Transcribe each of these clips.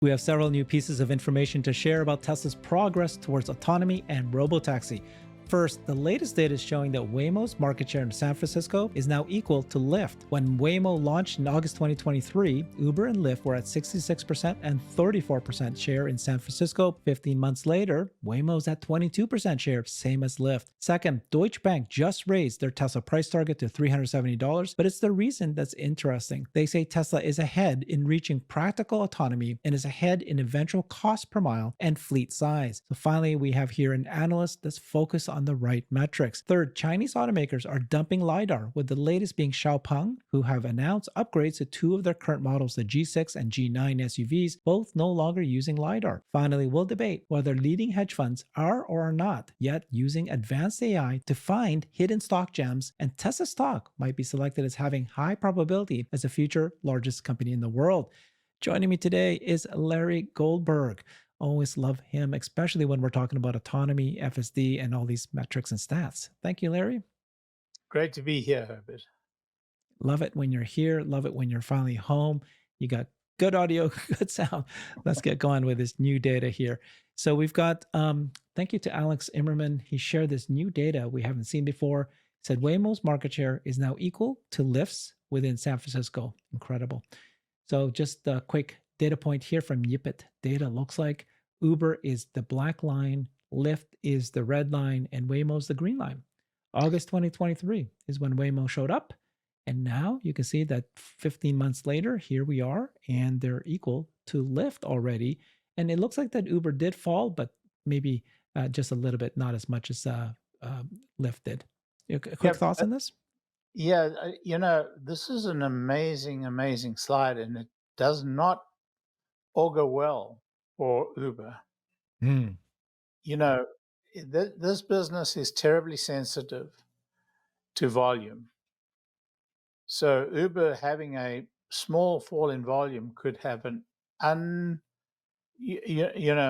We have several new pieces of information to share about Tesla's progress towards autonomy and robotaxi. First, the latest data is showing that Waymo's market share in San Francisco is now equal to Lyft. When Waymo launched in August 2023, Uber and Lyft were at 66% and 34% share in San Francisco. 15 months later, Waymo's at 22% share, same as Lyft. Second, Deutsche Bank just raised their Tesla price target to $370, but it's the reason that's interesting. They say Tesla is ahead in reaching practical autonomy and is ahead in eventual cost per mile and fleet size. So finally, we have here an analyst that's focused on the right metrics. Third, Chinese automakers are dumping Lidar, with the latest being XPeng, who have announced upgrades to two of their current models, the G6 and G9 SUVs, both no longer using Lidar. Finally, we'll debate whether leading hedge funds are or are not yet using advanced AI to find hidden stock gems, and Tesla stock might be selected as having high probability as the future largest company in the world. Joining me today is Larry Goldberg. Always love him, especially when we're talking about autonomy, FSD, and all these metrics and stats. Thank you, Larry. Great to be here, Herbert. Love it when you're here. Love it when you're finally home. You got good audio, good sound. Let's get going with this new data here. So we've got, thank you to Alex Immerman. He shared this new data we haven't seen before. He said Waymo's market share is now equal to Lyft's within San Francisco. Incredible. So just a quick data point here from Yipit data. Looks like Uber is the black line, Lyft is the red line, and Waymo's the green line. August 2023 is when Waymo showed up. And now you can see that 15 months later, here we are, and they're equal to Lyft already. And it looks like that Uber did fall, but maybe just a little bit, not as much as Lyft did. Quick thoughts on this? Yeah, this is an amazing, amazing slide, and it does not augur well for Uber. This business is terribly sensitive to volume. So Uber having a small fall in volume could have an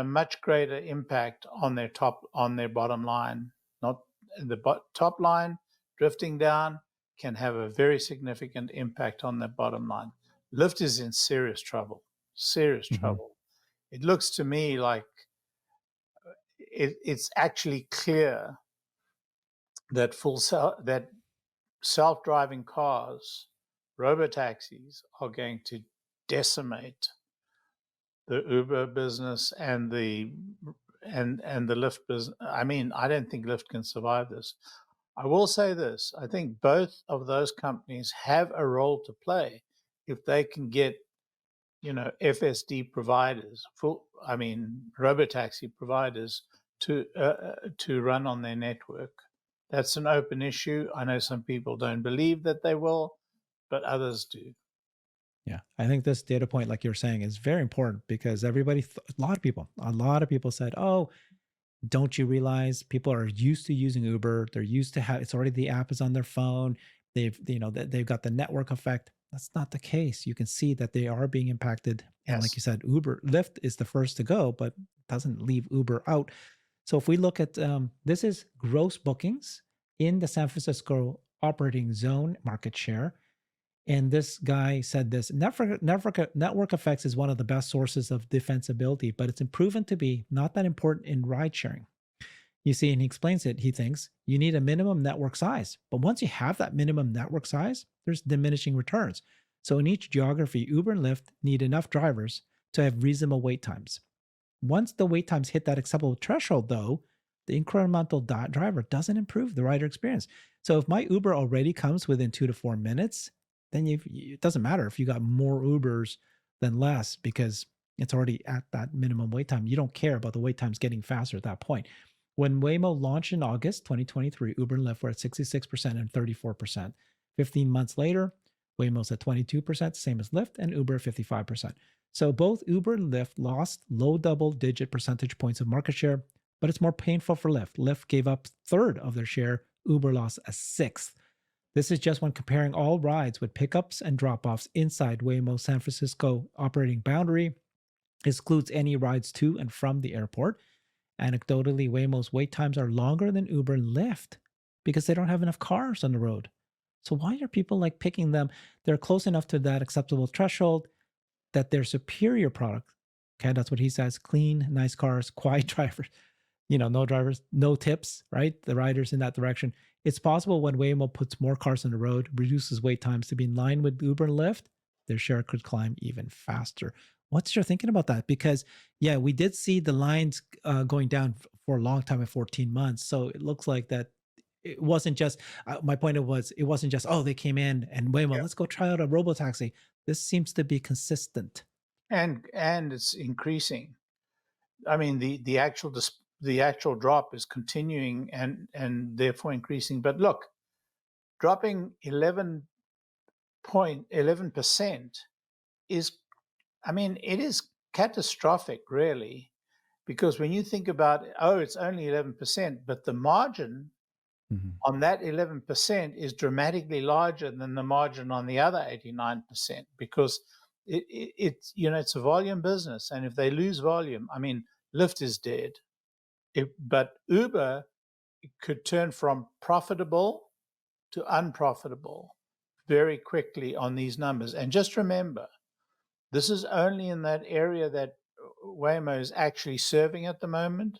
much greater impact on their bottom line. Not the top line drifting down can have a very significant impact on their bottom line. Lyft is in serious trouble. Trouble. It looks to me like it's actually clear that self-driving cars, robotaxis, are going to decimate the Uber business and the Lyft business. I mean, I don't think Lyft can survive this. I will say this: I think both of those companies have a role to play if they can get, FSD providers, robotaxi providers to run on their network. That's an open issue. I know some people don't believe that they will, but others do. Yeah, I think this data point, like you're saying, is very important because everybody, a lot of people said, "Oh, don't you realize people are used to using Uber? They're used to it's already the app is on their phone. They've got the network effect." That's not the case. You can see that they are being impacted, and Yes. like you said, Lyft is the first to go, but doesn't leave Uber out. So if we look at this is gross bookings in the San Francisco operating zone market share. And this guy said this network effects is one of the best sources of defensibility, but it's proven to be not that important in ride sharing. You see, and he explains it, he thinks you need a minimum network size. But once you have that minimum network size, there's diminishing returns. So in each geography, Uber and Lyft need enough drivers to have reasonable wait times. Once the wait times hit that acceptable threshold, though, the incremental driver doesn't improve the rider experience. So if my Uber already comes within 2 to 4 minutes, then it doesn't matter if you got more Ubers than less because it's already at that minimum wait time. You don't care about the wait times getting faster at that point. When Waymo launched in August 2023, Uber and Lyft were at 66% and 34%. 15 months later, Waymo's at 22%, same as Lyft, and Uber 55%. So both Uber and Lyft lost low double-digit percentage points of market share, but it's more painful for Lyft. Lyft gave up a third of their share. Uber lost a sixth. This is just when comparing all rides with pickups and drop-offs inside Waymo's San Francisco operating boundary. Excludes any rides to and from the airport. Anecdotally, Waymo's wait times are longer than Uber and Lyft because they don't have enough cars on the road. So why are people picking them? They're close enough to that acceptable threshold that their superior product Okay, that's what he says. Clean, nice cars, quiet drivers. No drivers, no tips, right? The riders in that direction. It's possible when Waymo puts more cars on the road, reduces wait times to be in line with Uber and Lyft, their share could climb even faster. What's your thinking about that? Because yeah, we did see the lines going down for a long time at 14 months. So it looks like that it wasn't just my point was it wasn't just oh they came in and Waymo let's go try out a Robotaxi. This seems to be consistent. And it's increasing. I mean, the actual drop is continuing and therefore increasing. But look, dropping 11% is, I mean, it is catastrophic, really, because when you think about, oh, it's only 11%, but the margin Mhm. on that 11% is dramatically larger than the margin on the other 89% because it's it's a volume business, and if they lose volume, I mean, Lyft is dead. But Uber could turn from profitable to unprofitable very quickly on these numbers. And just remember, this is only in that area that Waymo is actually serving at the moment.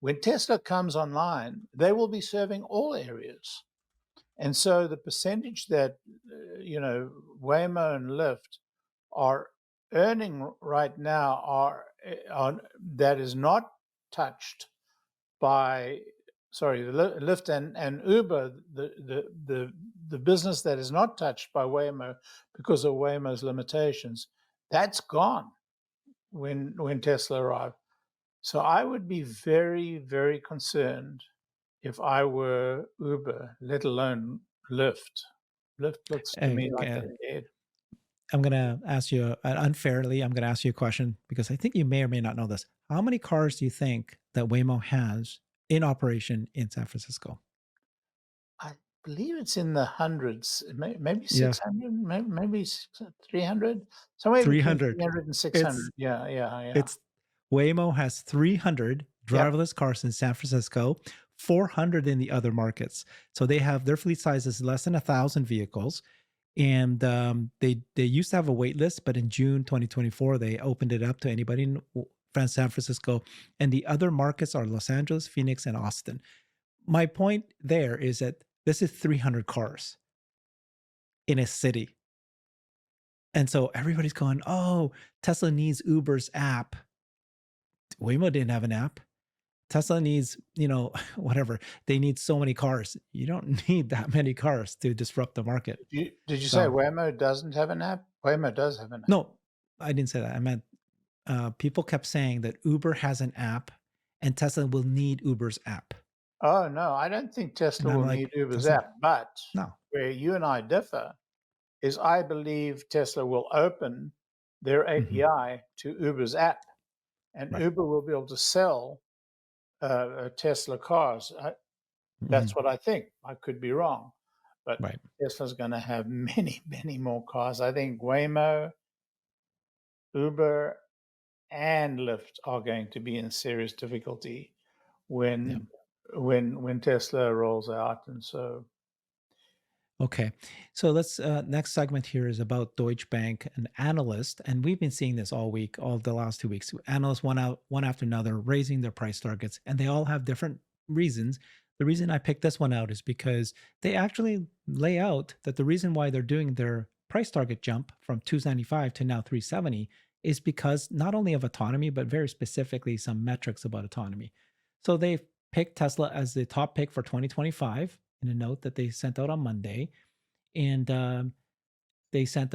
When Tesla comes online, they will be serving all areas. And so the percentage that Waymo and Lyft are earning right now are on that is not touched by Lyft and Uber, the business that is not touched by Waymo because of Waymo's limitations, that's gone when Tesla arrived. So I would be very, very concerned if I were Uber, let alone Lyft. Lyft looks to me like Okay. they're dead. I'm gonna ask you unfairly. I'm gonna ask you a question because I think you may or may not know this. How many cars do you think that Waymo has in operation in San Francisco? I believe it's in the hundreds, maybe Yeah, 600, maybe 300, somewhere between 300. 300 and 600. It's Yeah, yeah, yeah. it's Waymo has 300 Yep. driverless cars in San Francisco, 400 in the other markets. So they have their fleet size is less than 1,000 vehicles, and they used to have a wait list, but in June 2024 they opened it up to anybody in San Francisco, and the other markets are Los Angeles, Phoenix, and Austin. My point there is that this is 300 cars in a city, and so everybody's going, "Oh, Tesla needs Uber's app." Waymo didn't have an app. Tesla needs, whatever. They need so many cars. You don't need that many cars to disrupt the market. Did you say So, Waymo doesn't have an app? Waymo does have an app. no, I didn't say that. I meant people kept saying that Uber has an app and Tesla will need Uber's app. Oh, no, I don't think And Tesla I'm will need like, Uber's Tesla, app. But no. where you and I differ is I believe Tesla will open their Mhm. API to Uber's app, and Right. Uber will be able to sell Tesla cars. Mhm. That's what I think. I could be wrong, but Right. Tesla's going to have many, many more cars. I think Waymo, Uber, and Lyft are going to be in serious difficulty Yeah. when when Tesla rolls out. And so, Okay. So let's next segment here is about Deutsche Bank, an analyst, and we've been seeing this all week, all the last 2 weeks. Analysts one after another raising their price targets, and they all have different reasons. The reason I picked this one out is because they actually lay out that the reason why they're doing their price target jump from 295 to now 370 is because not only of autonomy, but very specifically some metrics about autonomy. So they've picked Tesla as the top pick for 2025 in a note that they sent out on Monday, and they said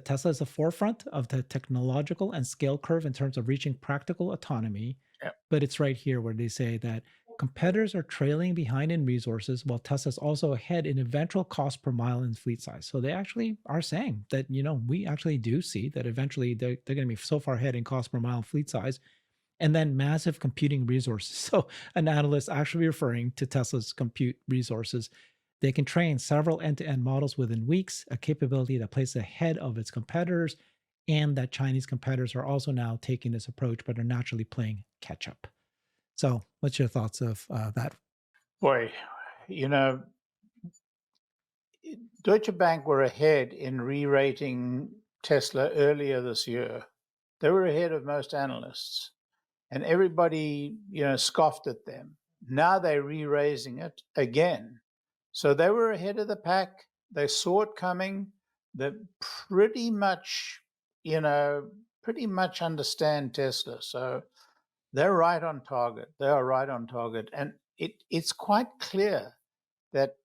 Tesla is the forefront of the technological and scale curve in terms of reaching practical autonomy. yeah. But it's right here where they say that competitors are trailing behind in resources, while Tesla's also ahead in eventual cost per mile in fleet size. So they actually are saying that we actually do see that eventually they're going to be so far ahead in cost per mile and fleet size and then massive computing resources. So, an analyst actually referring to Tesla's compute resources. They can train several end to end models within weeks, a capability that places ahead of its competitors, and that Chinese competitors are also now taking this approach, but are naturally playing catch up. So, what's your thoughts of that? Boy, you know, Deutsche Bank were ahead in re-rating Tesla earlier this year. They were ahead of most analysts, and everybody, scoffed at them. Now they're re-raising it again. So they were ahead of the pack. They saw it coming. They pretty much, pretty much understand Tesla. So they're right on target. They are right on target. And it's quite clear that,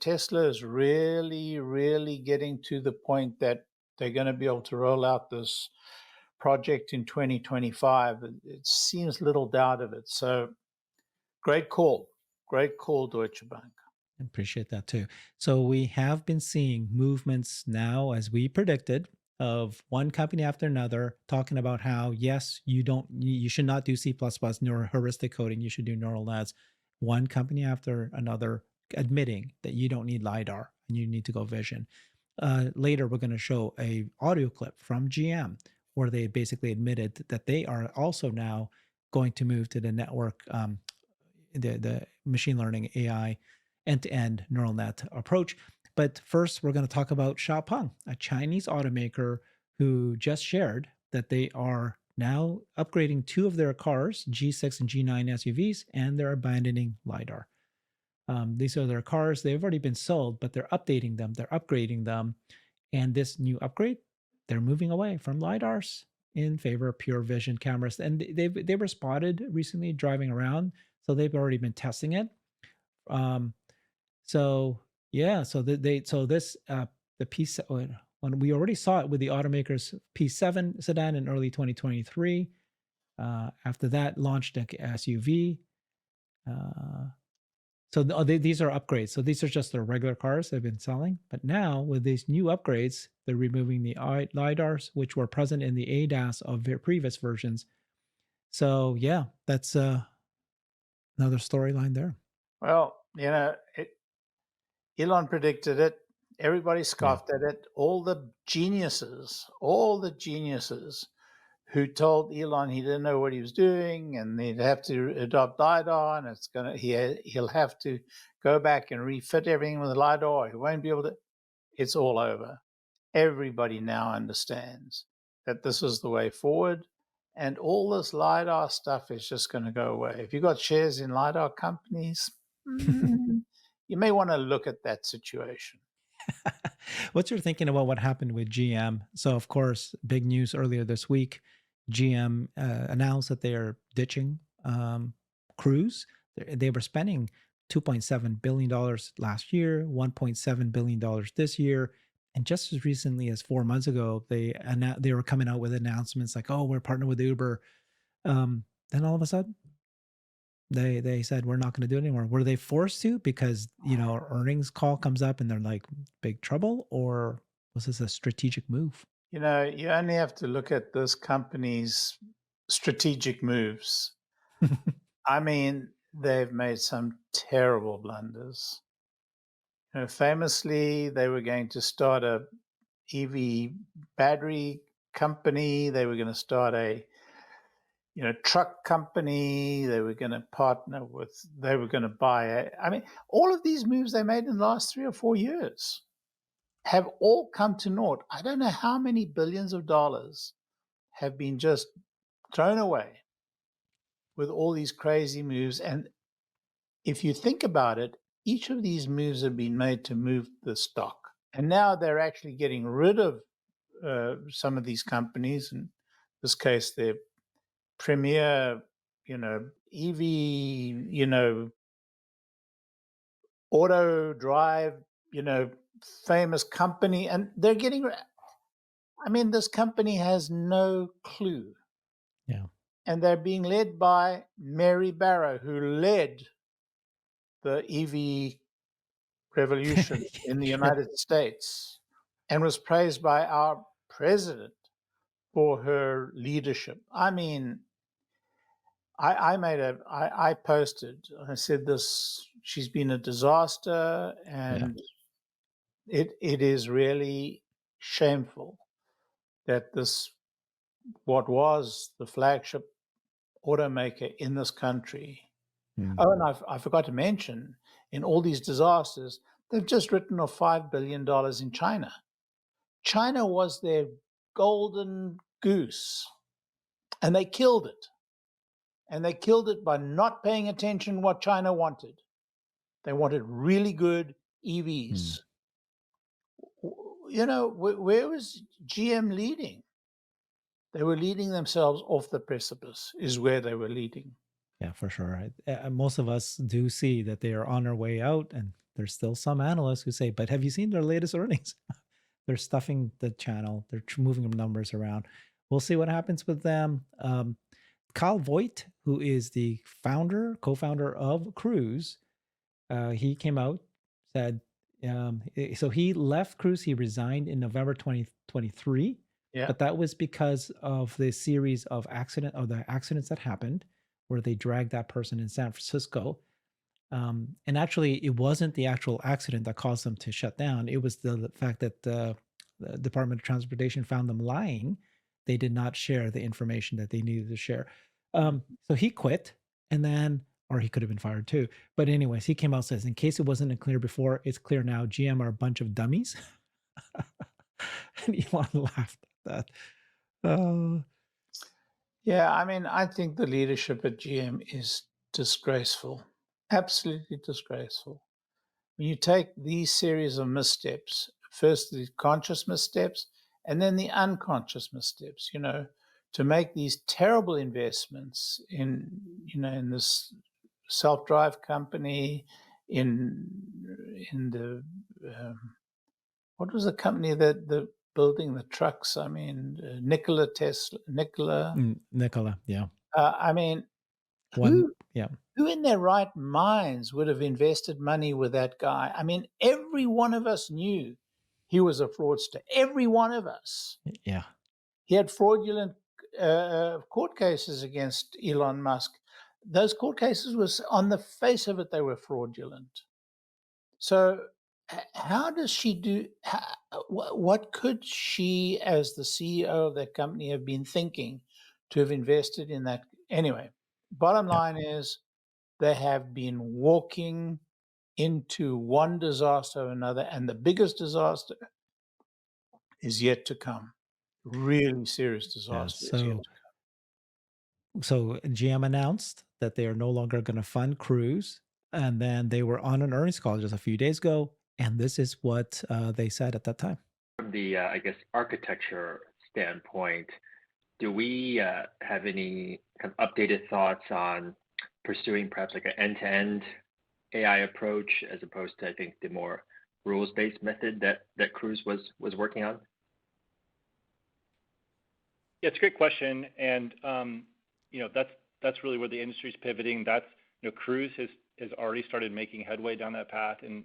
Tesla is really, really getting to the point that they're going to be able to roll out this project in 2025. It seems little doubt of it. So great call. Great call, Deutsche Bank. Appreciate that too. So we have been seeing movements now, as we predicted, of one company after another talking about how yes, you should not do C++ nor heuristic coding. You should do neural nets. One company after another admitting that you don't need lidar and you need to go vision. Later, we're going to show a audio clip from GM where they basically admitted that they are also now going to move to the network, the machine learning AI end-to-end neural net approach. But first, we're going to talk about XPeng, a Chinese automaker who just shared that they are now upgrading two of their cars, G6 and G9 SUVs, and they're abandoning LiDAR. These are their cars. They've already been sold, but they're updating them. They're upgrading them. And this new upgrade, they're moving away from LiDARs in favor of pure vision cameras. And they were spotted recently driving around. So they've already been testing it. So yeah, so the P when we already saw it with the automakers P7 sedan in early 2023. After that, launched an SUV. These are upgrades. So these are just their regular cars they've been selling. But now with these new upgrades, they're removing the lidars, which were present in the ADAS of their previous versions. So yeah, that's another storyline there. Well, Elon predicted it. Everybody scoffed at it. All the geniuses who told Elon he didn't know what he was doing and he'd have to adopt LiDAR and he'll have to go back and refit everything with LiDAR. He won't be able to. It's all over. Everybody now understands that this is the way forward. And all this LiDAR stuff is just going to go away. If you've got shares in LiDAR companies, you may want to look at that situation. What's your thinking about what happened with GM? So, of course, big news earlier this week. GM announced that they are ditching Cruise. They were spending $2.7 billion last year, $1.7 billion this year. And just as recently as 4 months ago, they were coming out with announcements like, oh, we're partnering with Uber. Then all of a sudden, they said we're not going to do it anymore. Were they forced to because earnings call comes up and they're like big trouble, or was this a strategic move? You only have to look at this company's strategic moves. I mean, they've made some terrible blunders. Famously, they were going to start a EV battery company. They were going to start a truck company. They were going to partner with, they were going to buy all of these moves they made in the last 3 or 4 years have all come to naught. I don't know how many billions of dollars have been just thrown away with all these crazy moves. And if you think about it, each of these moves have been made to move the stock. And now they're actually getting rid of some of these companies. In this case, they're premier, EV, auto drive, famous company. And they're getting, this company has no clue. Yeah. And they're being led by Mary Barra, who led the EV revolution in the United States and was praised by our president for her leadership. I posted, I said this, she's been a disaster, and it is really shameful that what was the flagship automaker in this country. Oh, and I forgot to mention, in all these disasters, they've just written off $5 billion in China. China was their golden goose. And they killed it. And they killed it by not paying attention to what China wanted. They wanted really good EVs. You know, where was GM leading? They were leading themselves off the precipice, is where they were leading. Yeah, for sure. Most of us do see that they are on their way out, and there's still some analysts who say, "But have you seen their latest earnings?" They're stuffing the channel. They're moving the numbers around. We'll see what happens with them. Kyle Voigt, who is the co-founder of Cruise, he came out, said, so he left Cruise. He resigned in November 2023, Yeah. but that was because of the series of the accidents that happened, where they dragged that person in San Francisco. And actually, it wasn't the actual accident that caused them to shut down. It was the fact that the Department of Transportation found them lying. They did not share the information that they needed to share. So he quit, and then, or he could have been fired too. But anyways, he came out and says, in case it wasn't clear before, it's clear now. GM are a bunch of dummies. And Elon laughed at that. Yeah, I mean, I think the leadership at GM is disgraceful, absolutely disgraceful. When you take these series of missteps, first the conscious missteps and then the unconscious missteps, you know, to make these terrible investments in, you know, in this self-drive company, in the what was the company that the building the trucks? I mean, Nikola. Nicola, yeah. I mean, One, who yeah. who in their right minds would have invested money with that guy? I mean, every one of us knew he was a fraudster. Every one of us. Yeah. He had fraudulent court cases against Elon Musk. Those court cases was on the face of it, they were fraudulent. So how does she do? What could she, as the CEO of that company, have been thinking to have invested in that? Anyway, bottom Yeah. line is they have been walking into one disaster or another, and the biggest disaster is yet to come. Really serious Yeah. disaster is yet to So GM announced that they are no longer going to fund Cruise, and then they were on an earnings call just a few days ago, and this is what they said at that time. From the, I guess, architecture standpoint, do we have any kind of updated thoughts on pursuing perhaps like an end-to-end AI approach as opposed to, I think, the more rules-based method that Cruise was working on? Yeah, it's a great question, and that's really where the industry is pivoting. That's Cruise has already started making headway down that path, and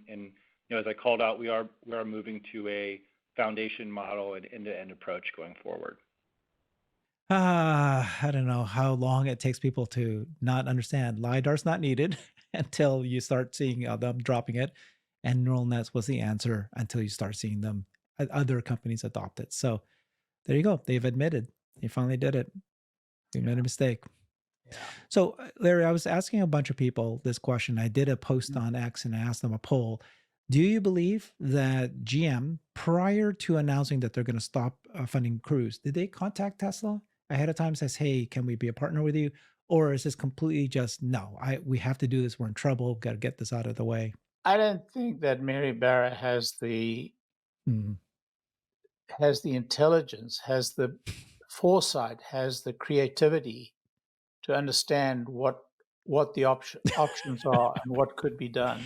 as I called out, we are moving to a foundation model and end-to-end approach going forward. I don't know how long it takes people to not understand. Lidar's not needed until you start seeing them dropping it, and neural nets was the answer until you start seeing them other companies adopt it. So there you go. They've admitted they finally did it. We made a mistake. Yeah. So, Larry, I was asking a bunch of people this question. I did a post on X and I asked them a poll. Do you believe that GM, prior to announcing that they're going to stop funding Cruise, did they contact Tesla ahead of time? Says, "Hey, can we be a partner with you?" Or is this completely just no? We have to do this. We're in trouble. Got to get this out of the way. I don't think that Mary Barra has the intelligence, has the foresight, has the creativity to understand what the options are and what could be done.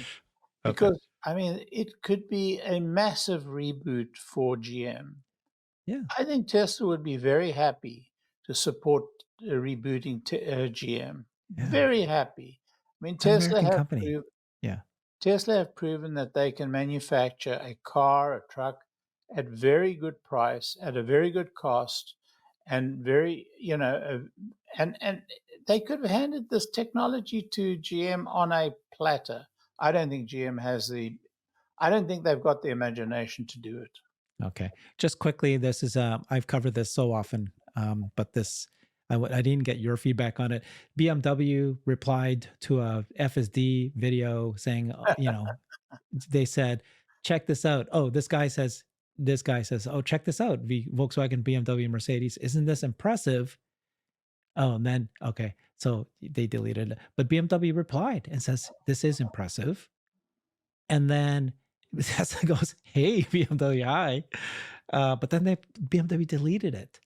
Because I mean, it could be a massive reboot for GM. Yeah, I think Tesla would be very happy to support rebooting GM. Yeah. Very happy. I mean, An Tesla American have company. Yeah. Tesla have proven that they can manufacture a car, a truck at very good price, at a very good cost, and very, and they could have handed this technology to GM on a platter. I don't think GM has I don't think they've got the imagination to do it. Okay. Just quickly, this is I've covered this so often, but this I didn't get your feedback on it. BMW replied to a FSD video saying, they said, "Check this out." Oh, this guy says, "Oh, check this out. Volkswagen, BMW, Mercedes. Isn't this impressive?" Oh, and then okay, so they deleted it. But BMW replied and says, "This is impressive." And then Tesla goes, "Hey, BMW, hi." But then BMW deleted it.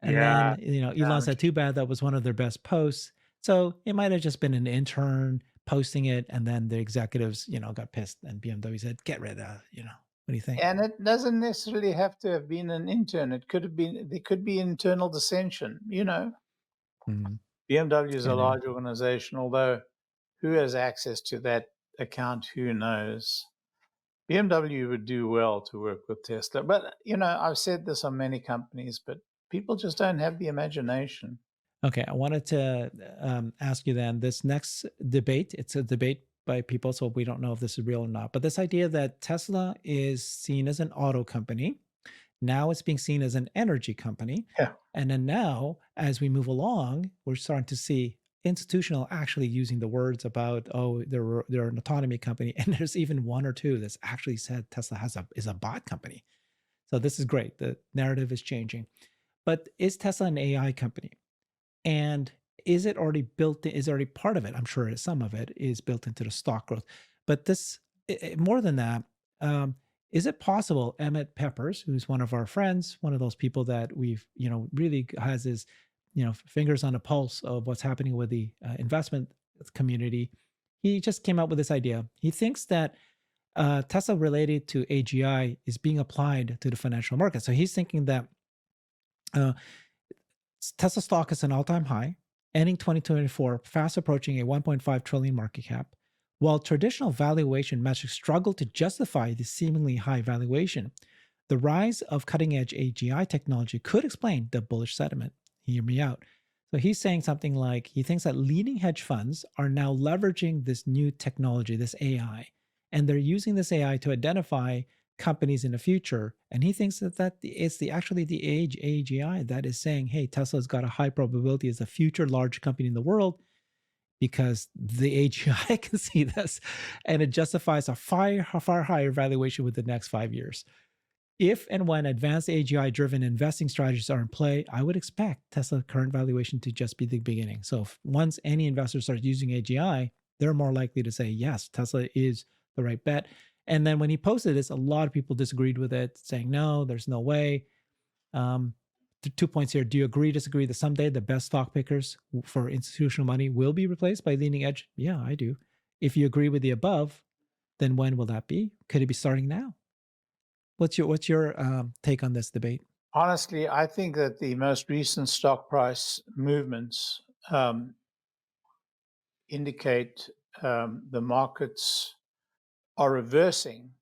And Yeah, then, Elon said, "Too bad, that was one of their best posts." So it might have just been an intern posting it, and then the executives, got pissed, and BMW said, "Get rid of, what do you think?" and it doesn't necessarily have to have been an intern. It could have been there could be internal dissension. Mhm. BMW is a And then large organization, although who has access to that account? Who knows? BMW would do well to work with Tesla. But, I've said this on many companies, but people just don't have the imagination. okay, I wanted to ask you then this next debate. It's a debate by people, so we don't know if this is real or not. But this idea that Tesla is seen as an auto company, now it's being seen as an energy company. Yeah. And then now, as we move along, we're starting to see institutional actually using the words about, oh, they're an autonomy company. And there's even one or two that's actually said Tesla is a bot company. So this is great. The narrative is changing. But is Tesla an AI company? And is it already built in, is already part of it? I'm sure some of it is built into the stock growth. But this, more than that, um, is it possible Emmett Peppers, who's one of our friends, one of those people that we've, really has his, fingers on the pulse of what's happening with the investment community, he just came up with this idea. He thinks that Tesla related to AGI is being applied to the financial market. So he's thinking that uh, Tesla stock is an all-time high, ending 2024 fast approaching a 1.5 trillion market cap, while traditional valuation metrics struggle to justify the seemingly high valuation. The rise of cutting-edge AGI technology could explain the bullish sentiment. Hear me out. So he's saying something like he thinks that leading hedge funds are now leveraging this new technology, this AI, and they're using this AI to identify companies in the future. And he thinks that it's actually the age AGI that is saying, hey, Tesla's got a high probability as a future large company in the world because the AGI can see this, and it justifies a far higher valuation within the next 5 years. If and when advanced AGI driven investing strategies are in play, I would expect Tesla's current valuation to just be the beginning. So once any investor starts using AGI, they're more likely to say, yes, Tesla is the right bet. And then when he posted this, a lot of people disagreed with it, saying, no, there's no way. 2 points here. Do you agree, disagree that someday the best stock pickers for institutional money will be replaced by leading edge? Yeah, I do. If you agree with the above, then when will that be? Could it be starting now? What's your take on this debate? Honestly, I think that the most recent stock price movements indicate the markets are reversing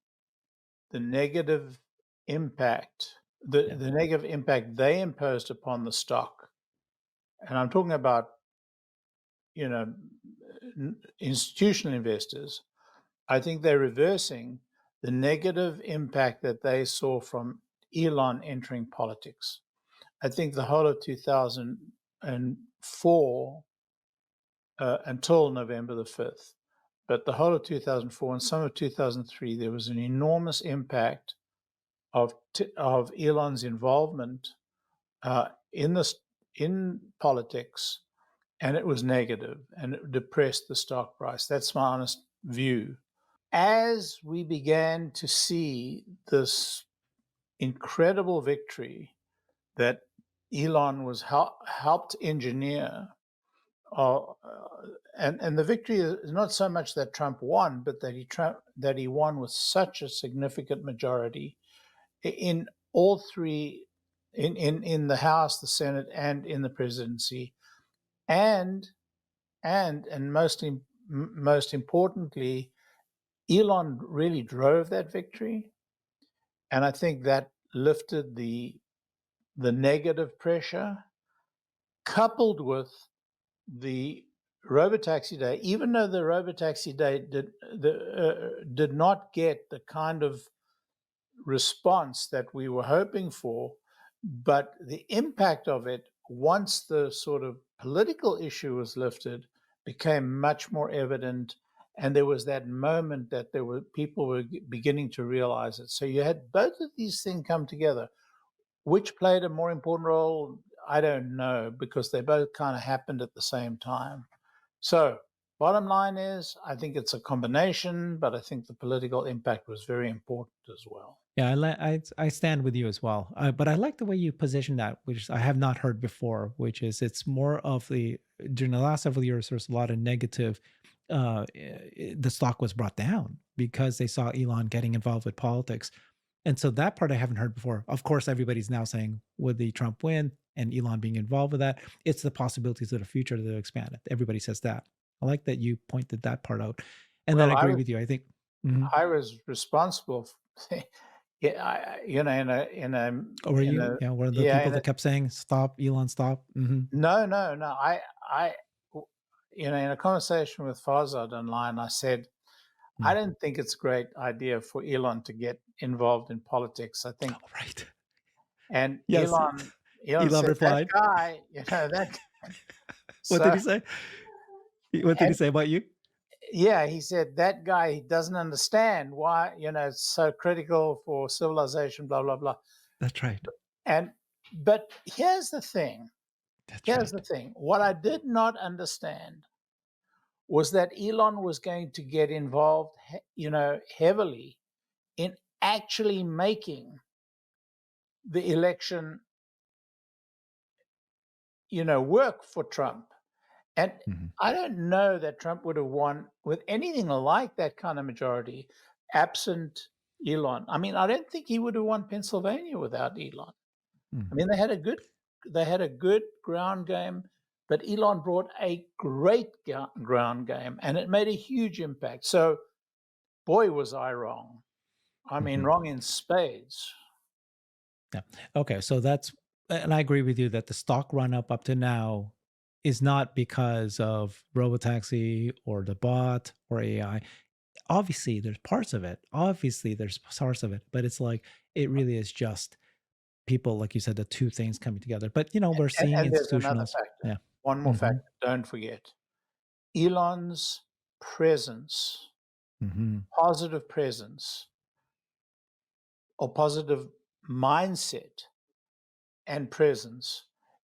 the negative impact, the negative impact they imposed upon the stock. And I'm talking about, institutional investors. I think they're reversing the negative impact that they saw from Elon entering politics. I think the whole of 2004 until November the 5th, but the whole of 2004 and some of 2003, there was an enormous impact of Elon's involvement in politics, and it was negative, and it depressed the stock price. That's my honest view. As we began to see this incredible victory that Elon was helped engineer, and the victory is not so much that Trump won, but that he won with such a significant majority in all three, in the House, the Senate, and in the presidency, and most importantly, Elon really drove that victory, and I think that lifted the negative pressure, coupled with the Robotaxi day. Even though the Robotaxi day did not get the kind of response that we were hoping for, but the impact of it, once the sort of political issue was lifted, became much more evident. And there was that moment that people were beginning to realize it. So you had both of these things come together. Which played a more important role? I don't know, because they both kind of happened at the same time. So bottom line is, I think it's a combination, but I think the political impact was very important as well. Yeah, I stand with you as well. But I like the way you position that, which I have not heard before, which is it's more of during the last several years, there's a lot of negative. The stock was brought down because they saw Elon getting involved with politics. And so that part I haven't heard before. Of course, everybody's now saying, would the Trump win and Elon being involved with that? It's the possibilities of the future that expand it. Everybody says that. I like that you pointed that part out. And then I agree with you. I think I was responsible for, in a were you? Yeah, one of the people that kept saying, "Stop, Elon, stop." Mm-hmm. No. I in a conversation with Farzad online, I said, I don't think it's a great idea for Elon to get involved in politics. I think right. And yes. Elon said, replied, "That guy, that." What did he say? What did he say about you? Yeah, he said that guy, he doesn't understand why, it's so critical for civilization, blah, blah, blah. That's right. But here's the thing. The thing. What I did not understand was that Elon was going to get involved, heavily in actually making the election, work for Trump. And I don't know that Trump would have won with anything like that kind of majority absent Elon. I mean, I don't think he would have won Pennsylvania without Elon. I mean, they had a good ground game, but Elon brought a great ground game, and it made a huge impact. So, boy, was I wrong. I mean, wrong in spades. Yeah. Okay. So and I agree with you that the stock run up to now is not because of Robotaxi or the bot or AI. Obviously, there's parts of it. But it's like, it really is just people, like you said, the two things coming together. But, we're seeing institutionals. Yeah. One more factor, don't forget. Elon's presence, positive presence, or positive mindset and presence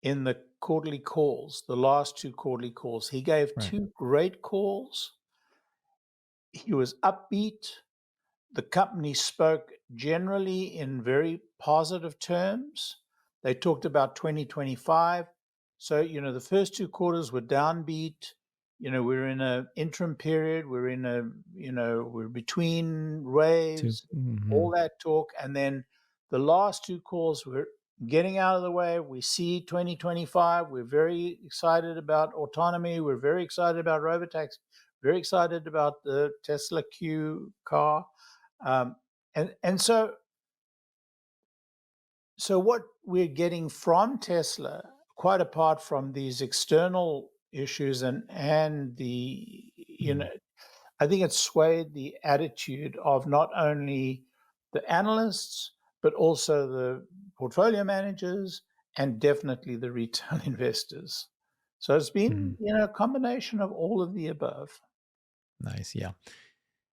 in the quarterly calls, the last two quarterly calls. He gave two great calls. He was upbeat. The company spoke generally in very positive terms. They talked about 2025. So, the first two quarters were downbeat. We're in an interim period. We're between waves, all that talk. And then the last two calls were getting out of the way. We see 2025. We're very excited about autonomy. We're very excited about Robotaxi. Very excited about the Tesla Q car. And so what we're getting from Tesla, quite apart from these external issues and the, I think it swayed the attitude of not only the analysts, but also the portfolio managers and definitely the retail investors. So it's been, a combination of all of the above. Nice. Yeah.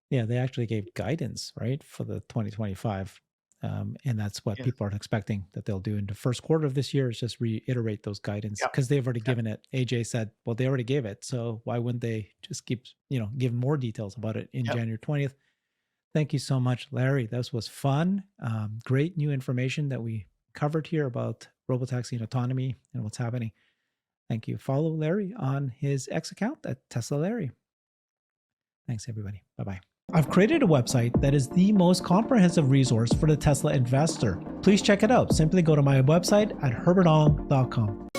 Yeah. They actually gave guidance, right, for the 2025. And that's what people are expecting that they'll do in the first quarter of this year, is just reiterate those guidance, because they've already given it. AJ said, well, they already gave it. So why wouldn't they just keep, give more details about it in January 20th? Thank you so much, Larry. This was fun. Great new information that we covered here about Robotaxi and autonomy and what's happening. Thank you. Follow Larry on his X account at Tesla Larry. Thanks, everybody. Bye-bye. I've created a website that is the most comprehensive resource for the Tesla investor. Please check it out. Simply go to my website at herbertong.com.